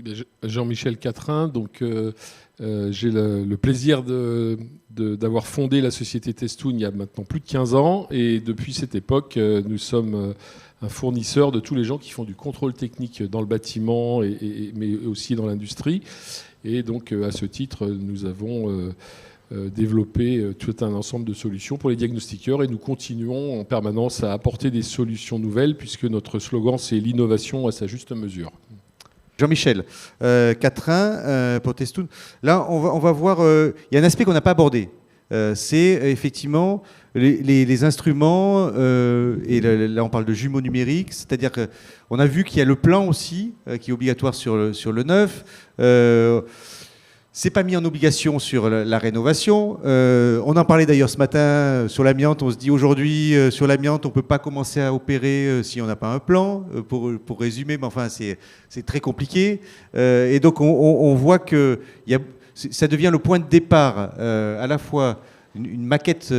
bien, Jean-Michel Quatrin, donc j'ai le plaisir d'avoir fondé la société Testoon il y a maintenant plus de 15 ans, et depuis cette époque, nous sommes un fournisseur de tous les gens qui font du contrôle technique dans le bâtiment, mais aussi dans l'industrie. Et donc, à ce titre, nous avons développé tout un ensemble de solutions pour les diagnostiqueurs, et nous continuons en permanence à apporter des solutions nouvelles, puisque notre slogan, c'est l'innovation à sa juste mesure. Jean-Michel Quatrin, pour Testoon. Là, on va voir, il y a un aspect qu'on n'a pas abordé. C'est effectivement les instruments, et là on parle de jumeaux numériques, c'est-à-dire qu'on a vu qu'il y a le plan aussi, qui est obligatoire sur le neuf. C'est pas mis en obligation sur la rénovation. On en parlait d'ailleurs ce matin sur l'amiante. On se dit aujourd'hui, sur l'amiante, on ne peut pas commencer à opérer si on n'a pas un plan, pour résumer, mais enfin, c'est très compliqué. Et donc, on voit que ça devient le point de départ, à la fois une maquette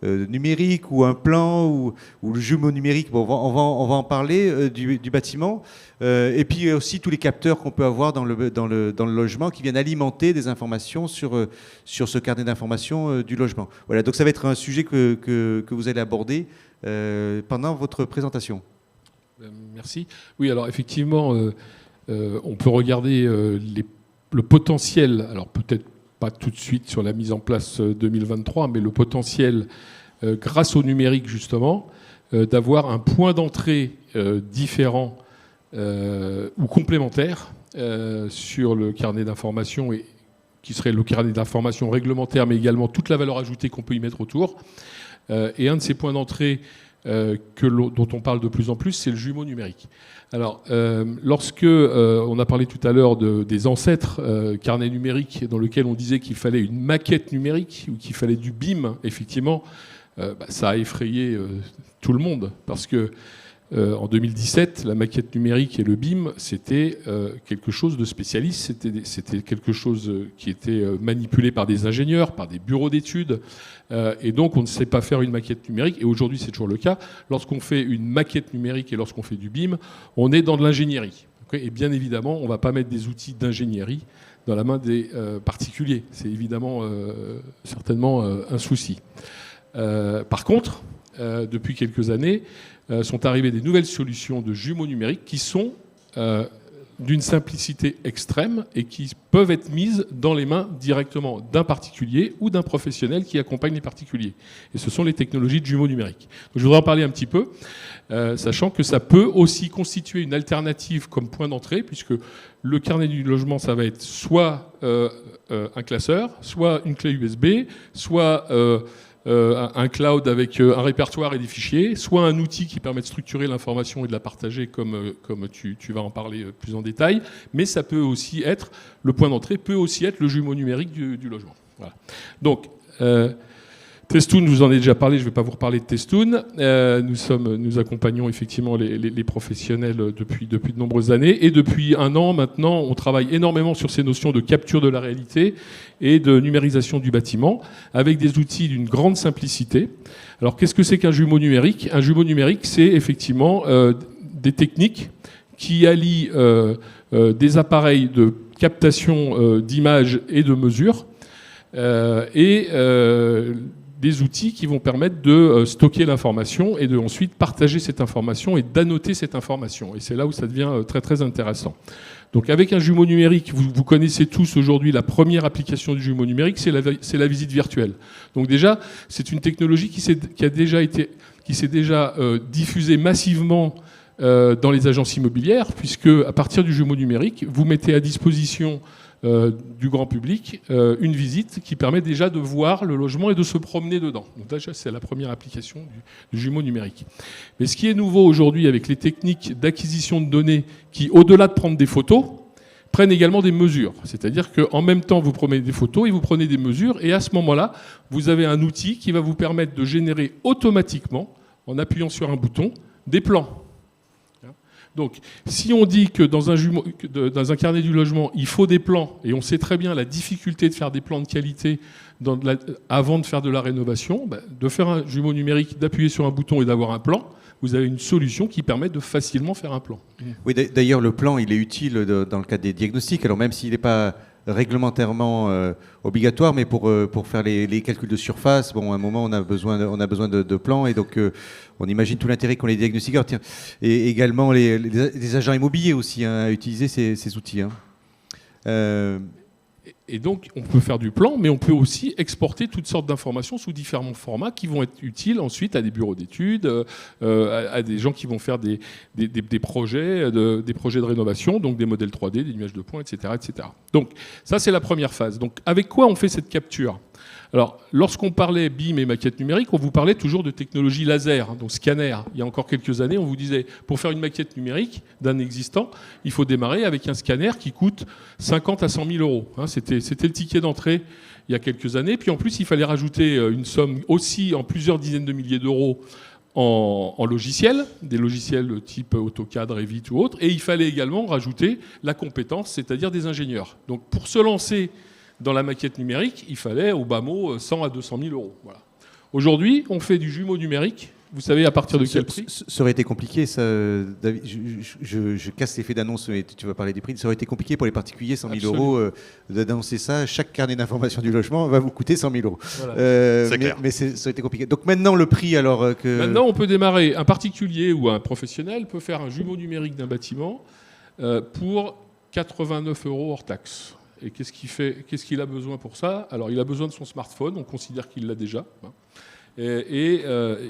numérique ou un plan ou le jumeau numérique. Bon, on va en parler du bâtiment. Et puis aussi tous les capteurs qu'on peut avoir dans le logement qui viennent alimenter des informations sur ce carnet d'informations du logement. Voilà, donc ça va être un sujet que vous allez aborder pendant votre présentation. Merci. Oui, alors effectivement, on peut regarder le potentiel, alors peut-être pas tout de suite sur la mise en place 2023, mais le potentiel, grâce au numérique justement, d'avoir un point d'entrée différent ou complémentaire sur le carnet d'information, qui serait le carnet d'information réglementaire, mais également toute la valeur ajoutée qu'on peut y mettre autour. Et un de ces points d'entrée dont on parle de plus en plus, c'est le jumeau numérique. Alors, lorsque on a parlé tout à l'heure des ancêtres carnets numériques, dans lequel on disait qu'il fallait une maquette numérique ou qu'il fallait du BIM, effectivement, ça a effrayé tout le monde, parce que en 2017, la maquette numérique et le BIM, c'était quelque chose de spécialiste, c'était quelque chose qui était manipulé par des ingénieurs, par des bureaux d'études, et donc on ne sait pas faire une maquette numérique, et aujourd'hui c'est toujours le cas. Lorsqu'on fait une maquette numérique et lorsqu'on fait du BIM, on est dans de l'ingénierie. Et bien évidemment, on ne va pas mettre des outils d'ingénierie dans la main des particuliers. C'est évidemment certainement un souci. Par contre, depuis quelques années, sont arrivées des nouvelles solutions de jumeaux numériques qui sont d'une simplicité extrême et qui peuvent être mises dans les mains directement d'un particulier ou d'un professionnel qui accompagne les particuliers. Et ce sont les technologies de jumeaux numériques. Donc, je voudrais en parler un petit peu, sachant que ça peut aussi constituer une alternative comme point d'entrée, puisque le carnet du logement, ça va être soit un classeur, soit une clé USB, soit un cloud avec un répertoire et des fichiers, soit un outil qui permet de structurer l'information et de la partager comme tu vas en parler plus en détail, mais ça peut aussi être, le point d'entrée peut aussi être le jumeau numérique du logement. Voilà. Donc, Testoon, vous en avez déjà parlé, je ne vais pas vous reparler de Testoon. Nous accompagnons effectivement les professionnels depuis de nombreuses années. Et depuis un an maintenant, on travaille énormément sur ces notions de capture de la réalité et de numérisation du bâtiment, avec des outils d'une grande simplicité. Alors qu'est-ce que c'est qu'un jumeau numérique ? Un jumeau numérique, c'est effectivement des techniques qui allient des appareils de captation d'images et de mesures, des outils qui vont permettre de stocker l'information et de ensuite partager cette information et d'annoter cette information. Et c'est là où ça devient très très intéressant. Donc avec un jumeau numérique, vous connaissez tous aujourd'hui la première application du jumeau numérique, c'est la visite virtuelle. Donc déjà, c'est une technologie qui s'est déjà diffusée massivement dans les agences immobilières, puisque à partir du jumeau numérique, vous mettez à disposition du grand public une visite qui permet déjà de voir le logement et de se promener dedans. Donc déjà, c'est la première application du jumeau numérique. Mais ce qui est nouveau aujourd'hui avec les techniques d'acquisition de données qui, au-delà de prendre des photos, prennent également des mesures. C'est-à-dire qu'en même temps, vous prenez des photos et vous prenez des mesures, et à ce moment-là, vous avez un outil qui va vous permettre de générer automatiquement, en appuyant sur un bouton, des plans. Donc, si on dit que dans un carnet du logement, il faut des plans, et on sait très bien la difficulté de faire des plans de qualité avant de faire de la rénovation, de faire un jumeau numérique, d'appuyer sur un bouton et d'avoir un plan, vous avez une solution qui permet de facilement faire un plan. Oui, d'ailleurs, le plan, il est utile dans le cadre des diagnostics. Alors, même s'il n'est pas réglementairement obligatoire, mais pour faire les calculs de surface, bon, à un moment, on a besoin de plans. Et donc, on imagine tout l'intérêt qu'ont les diagnostiqueurs. Tiens, et également les agents immobiliers aussi, hein, à utiliser ces outils. Hein. Et donc, on peut faire du plan, mais on peut aussi exporter toutes sortes d'informations sous différents formats qui vont être utiles ensuite à des bureaux d'études, à des gens qui vont faire des projets de rénovation, donc des modèles 3D, des nuages de points, etc., etc. Donc, ça, c'est la première phase. Donc, avec quoi on fait cette capture ? Alors, lorsqu'on parlait BIM et maquette numérique, on vous parlait toujours de technologie laser, donc scanner. Il y a encore quelques années, on vous disait, pour faire une maquette numérique d'un existant, il faut démarrer avec un scanner qui coûte 50 à 100 000 euros. Hein, c'était le ticket d'entrée il y a quelques années. Puis en plus, il fallait rajouter une somme aussi en plusieurs dizaines de milliers d'euros en logiciels, des logiciels type AutoCAD, Revit ou autres. Et il fallait également rajouter la compétence, c'est-à-dire des ingénieurs. Donc pour se lancer dans la maquette numérique, il fallait au bas mot 100 à 200 000 euros. Voilà. Aujourd'hui, on fait du jumeau numérique. Vous savez à partir de quel prix ? Ça aurait été compliqué, ça, David. Je casse l'effet d'annonce, et tu vas parler des prix. Ça aurait été compliqué pour les particuliers, 100 000 euros, d'annoncer ça. Chaque carnet d'information du logement va vous coûter 100 000 euros. Voilà. C'est clair. Mais ça aurait été compliqué. Donc maintenant, le prix, alors que... Maintenant, on peut démarrer. Un particulier ou un professionnel peut faire un jumeau numérique d'un bâtiment pour 89 euros hors taxe. Et qu'est-ce qu'il a besoin pour ça ? Alors, il a besoin de son smartphone, on considère qu'il l'a déjà. Et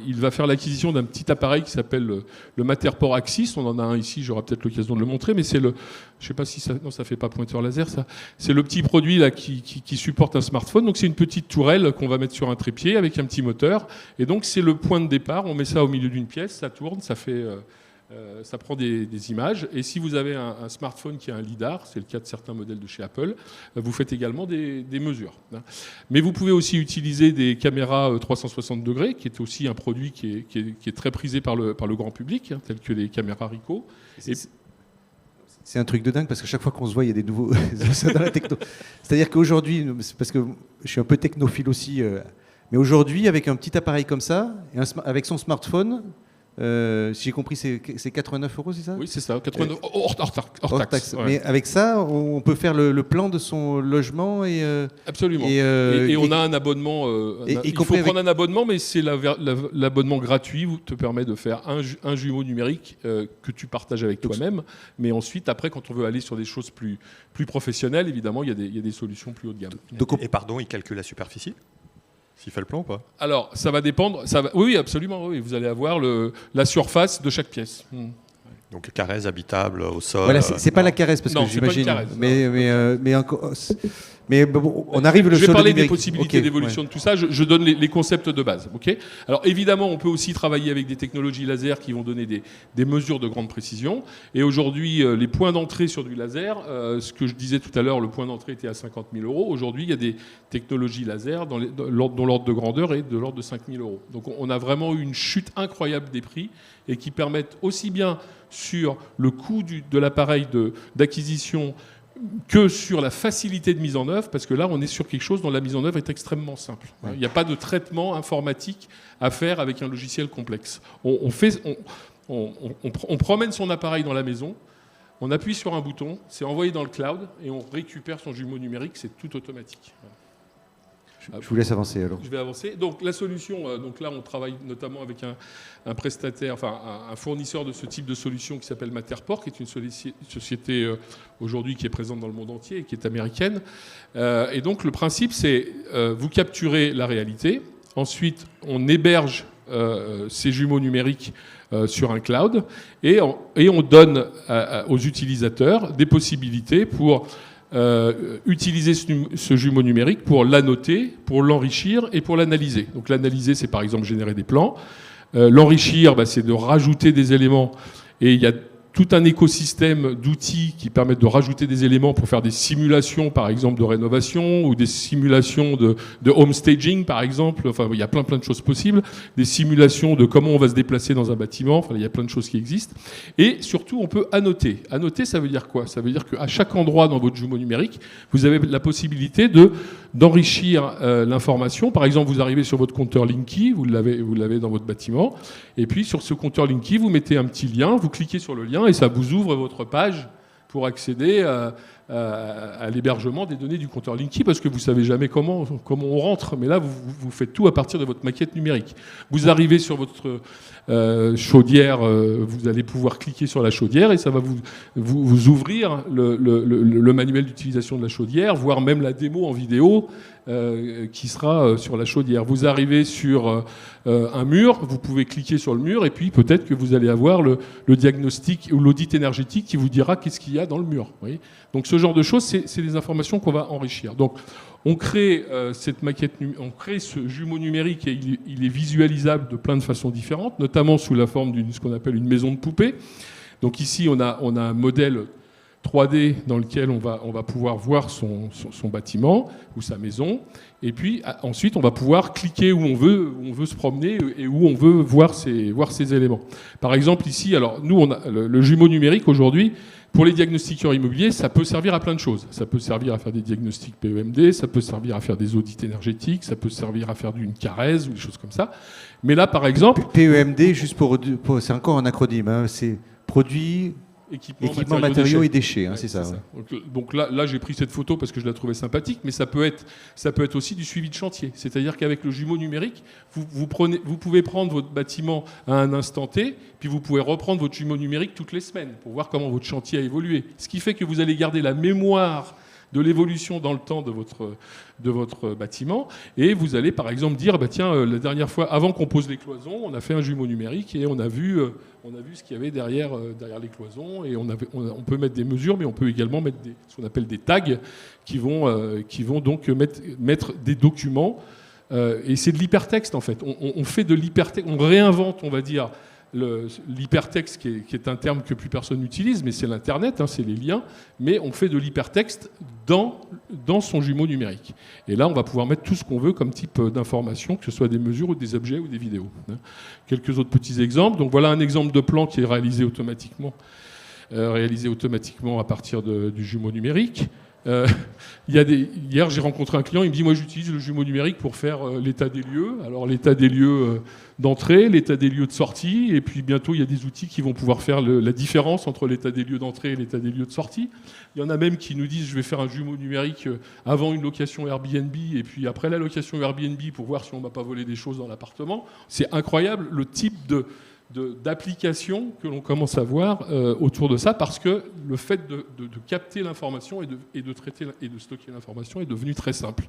il va faire l'acquisition d'un petit appareil qui s'appelle le Matterport Axis. On en a un ici, j'aurai peut-être l'occasion de le montrer, mais c'est je ne sais pas si ça... Non, ça ne fait pas pointeur laser, ça. C'est le petit produit là, qui supporte un smartphone. Donc, c'est une petite tourelle qu'on va mettre sur un trépied avec un petit moteur. Et donc, c'est le point de départ. On met ça au milieu d'une pièce, ça tourne, ça fait... ça prend des images. Et si vous avez un smartphone qui a un lidar, c'est le cas de certains modèles de chez Apple, vous faites également des mesures. Mais vous pouvez aussi utiliser des caméras 360 degrés, qui est aussi un produit qui est très prisé par le grand public, tel que les caméras Ricoh. C'est un truc de dingue, parce que chaque fois qu'on se voit, il y a des nouveaux dans la techno. C'est-à-dire qu'aujourd'hui, parce que je suis un peu technophile aussi, mais aujourd'hui, avec un petit appareil comme ça, avec son smartphone... si j'ai compris, c'est 89 euros, c'est ça ? Oui, c'est ça, 89 hors taxe. Ouais. Mais avec ça, on peut faire le plan de son logement et... Absolument. Et on a un abonnement. Il faut prendre un abonnement, mais c'est l'abonnement gratuit qui te permet de faire un jumeau numérique que tu partages avec toi-même. Mais ensuite, après, quand on veut aller sur des choses plus professionnelles, évidemment, il y a des solutions plus haut de gamme. Et pardon, il calcule la superficie ? S'il fait le plan ou pas ? Alors, ça va dépendre. Oui, absolument. Oui. Vous allez avoir la surface de chaque pièce. Donc caresse habitable au sol. Voilà, c'est pas la caresse, parce que j'imagine. Pas une caresse, mais encore. Mais bon, on arrive je vais parler des possibilités d'évolution de tout ça. Je donne les concepts de base. Okay, alors évidemment, on peut aussi travailler avec des technologies laser qui vont donner des mesures de grande précision. Et aujourd'hui, les points d'entrée sur du laser, ce que je disais tout à l'heure, le point d'entrée était à 50 000 euros. Aujourd'hui, il y a des technologies laser dont l'ordre de grandeur est de l'ordre de 5 000 euros. Donc on a vraiment eu une chute incroyable des prix et qui permettent aussi bien sur le coût de l'appareil d'acquisition que sur la facilité de mise en œuvre, parce que là, on est sur quelque chose dont la mise en œuvre est extrêmement simple. Il n'y a pas de traitement informatique à faire avec un logiciel complexe. On promène son appareil dans la maison, on appuie sur un bouton, c'est envoyé dans le cloud, et on récupère son jumeau numérique, c'est tout automatique. Je vous laisse avancer alors. Je vais avancer. Donc la solution, donc là on travaille notamment avec un prestataire, enfin un fournisseur de ce type de solution qui s'appelle Matterport, qui est une société aujourd'hui qui est présente dans le monde entier et qui est américaine. Et donc le principe c'est vous capturez la réalité, ensuite on héberge ces jumeaux numériques sur un cloud et on donne aux utilisateurs des possibilités pour utiliser ce jumeau numérique pour l'annoter, pour l'enrichir et pour l'analyser. Donc l'analyser, c'est par exemple générer des plans. L'enrichir, c'est de rajouter des éléments. Et il y a tout un écosystème d'outils qui permettent de rajouter des éléments pour faire des simulations, par exemple, de rénovation ou des simulations de home staging, par exemple. Enfin, il y a plein de choses possibles. Des simulations de comment on va se déplacer dans un bâtiment. Enfin, il y a plein de choses qui existent. Et surtout, on peut annoter. Annoter, ça veut dire quoi? Ça veut dire qu'à chaque endroit dans votre jumeau numérique, vous avez la possibilité d'enrichir l'information. Par exemple, vous arrivez sur votre compteur Linky, vous l'avez dans votre bâtiment. Et puis, sur ce compteur Linky, vous mettez un petit lien, vous cliquez sur le lien et ça vous ouvre votre page pour accéder à l'hébergement des données du compteur Linky, parce que vous ne savez jamais comment on rentre. Mais là, vous faites tout à partir de votre maquette numérique. Vous arrivez sur votre chaudière, vous allez pouvoir cliquer sur la chaudière et ça va vous ouvrir le manuel d'utilisation de la chaudière, voire même la démo en vidéo qui sera sur la chaudière. Vous arrivez sur un mur, vous pouvez cliquer sur le mur et puis peut-être que vous allez avoir le diagnostic ou l'audit énergétique qui vous dira qu'est-ce qu'il y a dans le mur. Vous voyez. Donc ce genre de choses, c'est des informations qu'on va enrichir. Donc on crée cette maquette, on crée ce jumeau numérique et il est visualisable de plein de façons différentes, notamment sous la forme d'une ce qu'on appelle une maison de poupée. Donc ici on a un modèle 3D dans lequel on va pouvoir voir son bâtiment ou sa maison. Et puis ensuite, on va pouvoir cliquer où on veut se promener et où on veut voir ces éléments. Par exemple, ici, alors nous, on a le jumeau numérique aujourd'hui. Pour les diagnostiqueurs immobiliers, ça peut servir à plein de choses. Ça peut servir à faire des diagnostics PEMD, ça peut servir à faire des audits énergétiques, ça peut servir à faire d'une Carrez ou des choses comme ça. Mais là, par exemple... PEMD, juste c'est encore un acronyme, hein, c'est produit... Équipement, matériaux et déchets, hein, ouais, c'est ça. Ouais. Donc là j'ai pris cette photo parce que je la trouvais sympathique, mais ça peut être aussi du suivi de chantier. C'est-à-dire qu'avec le jumeau numérique, vous pouvez prendre votre bâtiment à un instant T, puis vous pouvez reprendre votre jumeau numérique toutes les semaines pour voir comment votre chantier a évolué. Ce qui fait que vous allez garder la mémoire de l'évolution dans le temps de votre bâtiment, et vous allez par exemple dire tiens, la dernière fois, avant qu'on pose les cloisons, on a fait un jumeau numérique et on a vu ce qu'il y avait derrière les cloisons, et on peut mettre des mesures, mais on peut également mettre ce qu'on appelle des tags qui vont donc mettre des documents, et c'est de l'hypertexte en fait. On fait de l'hypertexte, on réinvente, on va dire, l'hypertexte qui est un terme que plus personne n'utilise, mais c'est l'Internet, hein, c'est les liens, mais on fait de l'hypertexte dans son jumeau numérique. Et là, on va pouvoir mettre tout ce qu'on veut comme type d'information, que ce soit des mesures ou des objets ou des vidéos. Quelques autres petits exemples. Donc voilà un exemple de plan qui est réalisé automatiquement à partir du jumeau numérique. Hier, j'ai rencontré un client, il me dit, moi j'utilise le jumeau numérique pour faire l'état des lieux. Alors l'état des lieux d'entrée, l'état des lieux de sortie, et puis bientôt il y a des outils qui vont pouvoir faire la différence entre l'état des lieux d'entrée et l'état des lieux de sortie. Il y en a même qui nous disent, je vais faire un jumeau numérique avant une location Airbnb et puis après la location Airbnb pour voir si on ne m'a pas volé des choses dans l'appartement. C'est incroyable le type d'application que l'on commence à voir autour de ça, parce que le fait de capter l'information et de traiter et de stocker l'information est devenu très simple.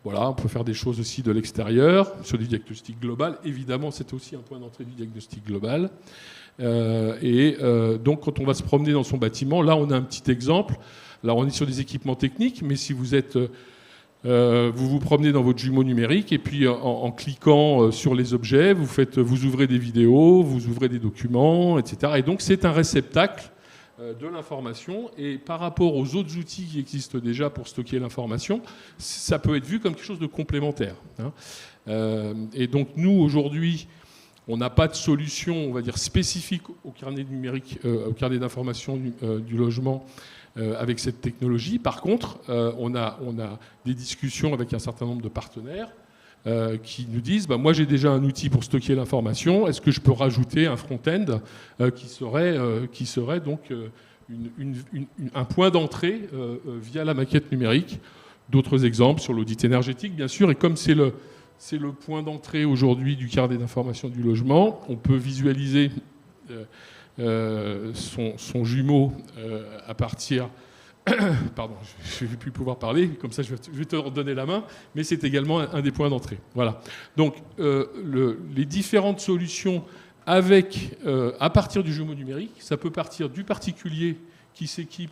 Voilà, on peut faire des choses aussi de l'extérieur, sur du diagnostic global. Évidemment, c'est aussi un point d'entrée du diagnostic global. Donc, quand on va se promener dans son bâtiment, là, on a un petit exemple. Là, on est sur des équipements techniques, mais si vous êtes... vous vous promenez dans votre jumeau numérique et puis en cliquant sur les objets, vous ouvrez des vidéos, vous ouvrez des documents, etc. Et donc c'est un réceptacle de l'information, et par rapport aux autres outils qui existent déjà pour stocker l'information, ça peut être vu comme quelque chose de complémentaire. Et donc nous, aujourd'hui, on n'a pas de solution, on va dire, spécifique au carnet numérique, au carnet d'information du logement, avec cette technologie. Par contre, on a des discussions avec un certain nombre de partenaires qui nous disent moi j'ai déjà un outil pour stocker l'information, est-ce que je peux rajouter un front-end qui serait donc un point d'entrée via la maquette numérique. D'autres exemples sur l'audit énergétique, bien sûr, et comme c'est le point d'entrée aujourd'hui du carnet d'information du logement, on peut visualiser son jumeau à partir... Pardon, je ne vais plus pouvoir parler, comme ça je vais te redonner la main, mais c'est également un des points d'entrée. Voilà. Donc les différentes solutions à partir du jumeau numérique, ça peut partir du particulier qui s'équipe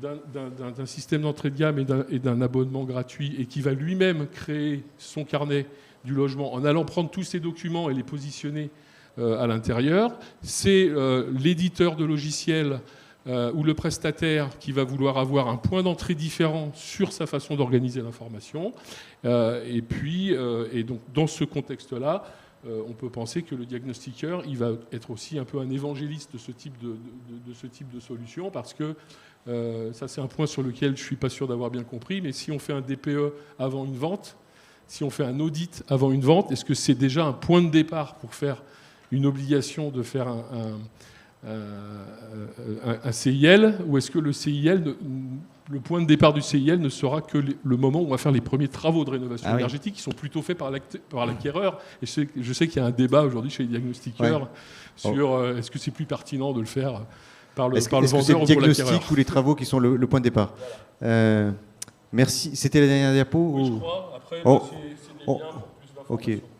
d'un système d'entrée de gamme et d'un abonnement gratuit et qui va lui-même créer son carnet du logement en allant prendre tous ces documents et les positionner à l'intérieur. C'est l'éditeur de logiciels ou le prestataire qui va vouloir avoir un point d'entrée différent sur sa façon d'organiser l'information. Et donc, dans ce contexte-là, on peut penser que le diagnostiqueur, il va être aussi un peu un évangéliste de ce type de solution, parce que ça, c'est un point sur lequel je ne suis pas sûr d'avoir bien compris, mais si on fait un DPE avant une vente, si on fait un audit avant une vente, est-ce que c'est déjà un point de départ pour faire une obligation de faire un CIL, ou est-ce que le CIL, le point de départ du CIL ne sera que le moment où on va faire les premiers travaux de rénovation énergétique qui sont plutôt faits par l'acquéreur. Et je sais qu'il y a un débat aujourd'hui chez les diagnostiqueurs sur est-ce que c'est plus pertinent de le faire par le vendeur ou pour l'acquéreur. C'est le diagnostic ou les travaux qui sont le point de départ. Merci. C'était la dernière diapo Oui, je crois. Après, c'est des liens pour plus d'informations. Ok.